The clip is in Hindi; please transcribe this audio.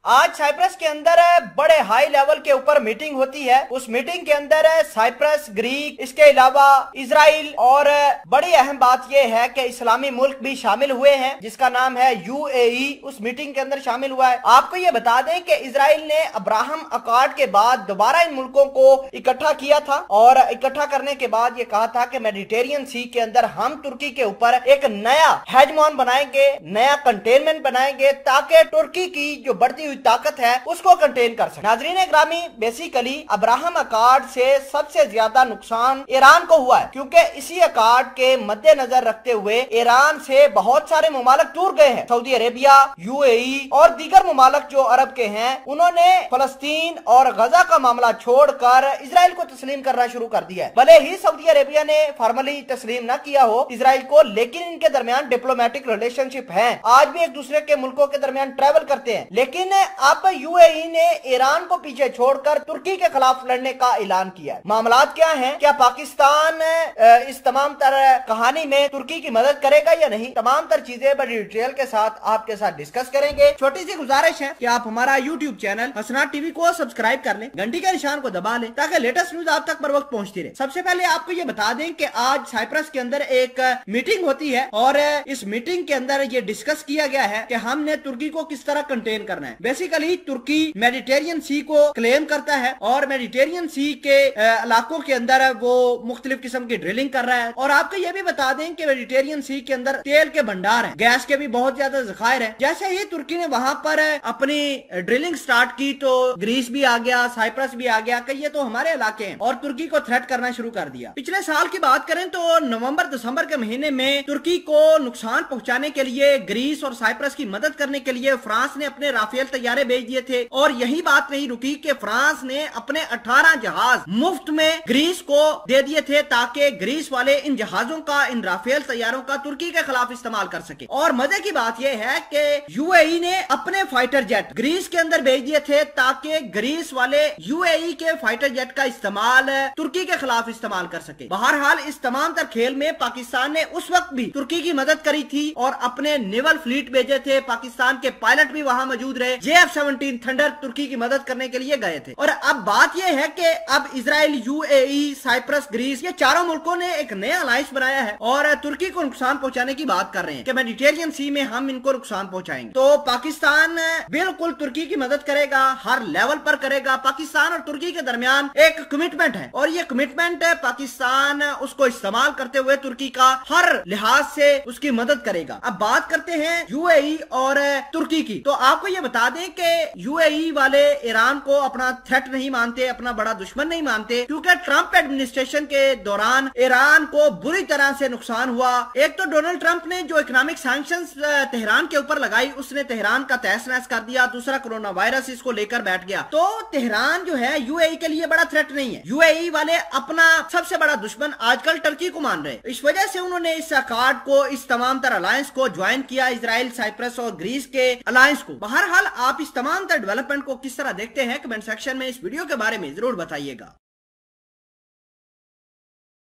आज साइप्रस के अंदर बड़े हाई लेवल के ऊपर मीटिंग होती है। उस मीटिंग के अंदर साइप्रस, ग्रीक, इसके अलावा इजराइल और बड़ी अहम बात यह है कि इस्लामी मुल्क भी शामिल हुए हैं जिसका नाम है यूएई। उस मीटिंग के अंदर शामिल हुआ है। आपको ये बता दें कि इजराइल ने अब्राहम अकॉर्ड के बाद दोबारा इन मुल्कों को इकट्ठा किया था और इकट्ठा करने के बाद ये कहा था कि मेडिटेरियन सी के अंदर हम तुर्की के ऊपर एक नया हेजमॉन बनाएंगे, नया कंटेनमेंट बनाएंगे ताकि तुर्की की जो बढ़ती ताकत है उसको कंटेन कर सके। नाजरीन ग्रामी, बेसिकली अब्राहम अकॉर्ड से सबसे ज्यादा नुकसान ईरान को हुआ है क्योंकि इसी अकॉर्ड के मद्देनजर रखते हुए ईरान से बहुत सारे ममालक दूर गए हैं। सऊदी अरेबिया, यूएई और दीगर ममालक जो अरब के हैं उन्होंने फलस्तीन और गजा का मामला छोड़कर इजराइल को तस्लीम करना शुरू कर दिया है। भले ही सऊदी अरेबिया ने फॉर्मली तस्लीम न किया हो इजराइल को, लेकिन इनके दरमियान डिप्लोमेटिक रिलेशनशिप है। आज भी एक दूसरे के मुल्कों के दरमियान ट्रेवल करते हैं। लेकिन अब यूएई ने ईरान को पीछे छोड़कर तुर्की के खिलाफ लड़ने का ऐलान किया है। मामलात क्या हैं? क्या पाकिस्तान इस तमाम तर कहानी में तुर्की की मदद करेगा या नहीं? तमाम तर चीजें बड़ी डिटेल के साथ आपके साथ डिस्कस करेंगे। छोटी सी गुजारिश है कि आप हमारा यूट्यूब चैनल हसनाट टीवी को सब्सक्राइब कर लें, घंटी के निशान को दबा लें ताकि लेटेस्ट न्यूज आप तक बर वक्त पहुंचती रहे। सबसे पहले आपको ये बता दें कि आज साइप्रस के अंदर एक मीटिंग होती है और इस मीटिंग के अंदर ये डिस्कस किया गया है कि हमने तुर्की को किस तरह कंटेन करना है। बेसिकली तुर्की मेडिटेरियन सी को क्लेम करता है और मेडिटेरियन सी के इलाकों के अंदर वो मुख्तलिफ किस्म की ड्रिलिंग कर रहा है। और आपको ये भी बता दें कि मेडिटेरियन सी के अंदर तेल के भंडार है, गैस के भी बहुत ज्यादा जखायर है। जैसे ही तुर्की ने वहां पर अपनी ड्रिलिंग स्टार्ट की तो ग्रीस भी आ गया, साइप्रस भी आ गया कि ये तो हमारे इलाके हैं और तुर्की को थ्रेट करना शुरू कर दिया। पिछले साल की बात करें तो नवंबर दिसंबर के महीने में तुर्की को नुकसान पहुंचाने के लिए ग्रीस और साइप्रस की मदद करने के लिए फ्रांस ने अपने राफेल तैयारे भेज दिए थे। और यही बात नहीं रुकी कि फ्रांस ने अपने 18 जहाज मुफ्त में ग्रीस को दे दिए थे ताकि ग्रीस वाले इन जहाजों का, इन राफेल तैयारों का तुर्की के खिलाफ इस्तेमाल कर सके। और मजे की बात यह है कि यूएई ने अपने फाइटर जेट ग्रीस के अंदर भेज दिए थे ताकि ग्रीस वाले यूएई के फाइटर जेट का इस्तेमाल तुर्की के खिलाफ इस्तेमाल कर सके। बहरहाल इस तमाम तर खेल में पाकिस्तान ने उस वक्त भी तुर्की की मदद करी थी और अपने नेवल फ्लीट भेजे थे। पाकिस्तान के पायलट भी वहां मौजूद रहे। JF-17 थंडर तुर्की की मदद करने के लिए गए थे। और अब बात यह है कि अब इजराइल, यूएई, साइप्रस, ग्रीस ये चारों मुल्कों ने एक नया अलायंस बनाया है और तुर्की को नुकसान पहुंचाने की बात कर रहे हैं कि मेडिटेरियन सी में हम इनको नुकसान पहुंचाएंगे। तो पाकिस्तान बिल्कुल तुर्की की मदद करेगा, हर लेवल पर करेगा। पाकिस्तान और तुर्की के दरमियान एक कमिटमेंट है और ये कमिटमेंट पाकिस्तान उसको इस्तेमाल करते हुए तुर्की का हर लिहाज से उसकी मदद करेगा। अब बात करते हैं यूएई और तुर्की की। तो आपको ये बता दें कि यूएई वाले ईरान को अपना थ्रेट नहीं मानते, अपना बड़ा दुश्मन नहीं मानते क्योंकि ट्रंप एडमिनिस्ट्रेशन के दौरान ईरान को बुरी तरह से नुकसान हुआ। एक तो डोनाल्ड ट्रंप ने जो इकोनॉमिक सैंक्शंस तेहरान के ऊपर लगाई उसने तेहरान का तहस नहस कर दिया। दूसरा कोरोना वायरस इसको लेकर बैठ गया। तो तेहरान जो है यूएई के लिए बड़ा थ्रेट नहीं है। यूएई वाले अपना सबसे बड़ा दुश्मन आजकल टर्की को मान रहे। इस वजह से उन्होंने इस अकॉर्ड को, इस तमाम तर अलायंस को ज्वाइन किया, इजराइल, साइप्रस और ग्रीस के अलायंस को। बहरहाल आप इस तमाम तर डेवलपमेंट को किस तरह देखते हैं कमेंट सेक्शन में इस वीडियो के बारे में जरूर बताइएगा।